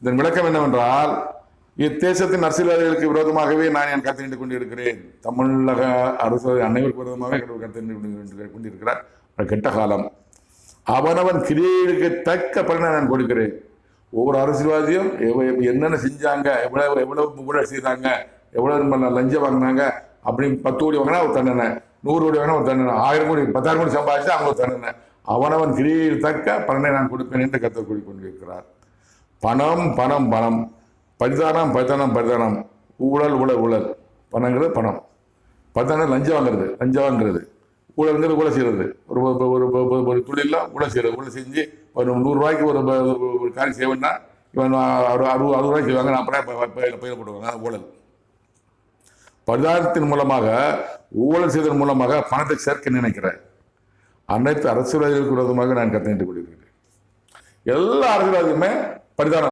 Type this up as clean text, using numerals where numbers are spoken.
இதன் விளக்கம் என்னவென்றால், இத்தேசத்தின் அரசியல்வாதிகளுக்கு விரோதமாகவே நான் என் கருத்தை நின்று கொண்டிருக்கிறேன். தமிழக அரசு அனைவருக்கு விரோதமாக கருத்தை நின்று கொண்டிருக்கிறார். கெட்ட காலம். அவனவன் கிரியைகளுக்கு தக்க பலனை நான் கொடுக்கிறேன். ஒவ்வொரு அரசியல்வாதியும் என்னென்ன செஞ்சாங்க, எவ்வளவு ஊழல் செய்தாங்க, எவ்வளவு லஞ்சம் வாங்கினாங்க அப்படின்னு 10 கோடி வாங்கினா ஒரு தண்டனை, 100 கோடி வாங்கினா ஒரு தண்டனை, 1000 கோடி 10,000 கோடி சம்பாதிச்சா அவங்க ஒரு தண்டனை. அவனவன் கிரியையில் தக்க பலனை நான் கொடுப்பேன் என்று கருத்தை கூறிக்கொண்டிருக்கிறார். பணம் பணம் பணம், பரிதானம் பரிதானம் பரிதானம், ஊழல் ஊழல் ஊழல். பணங்கிறது பணம், பரிதானம் லஞ்சம் வாங்குறது, லஞ்சம் வாங்குறது, ஊழல்ங்கிறது ஊழல் செய்கிறது. ஒரு தொழிலில் ஊழல் செய்கிறது. ஊழல் செஞ்சு ஒரு 100 ரூபாய்க்கு ஒரு காரியம் செய்வேன்னா இவன் 60 ரூபாய்க்கு செய்வாங்க, 40 ரூபாய் பயிர் போடுவாங்க. ஊழல். பரிதானத்தின் மூலமாக, ஊழல் செய்வதன் மூலமாக பணத்தை சேர்க்க நினைக்கிறேன். அனைத்து அரசியல்வாதிகளுக்கு விரோதமாக நான் கருத்தை நின்று கொண்டிருக்கிறேன். எல்லா அரசியல்வாதியுமே பரிதானம்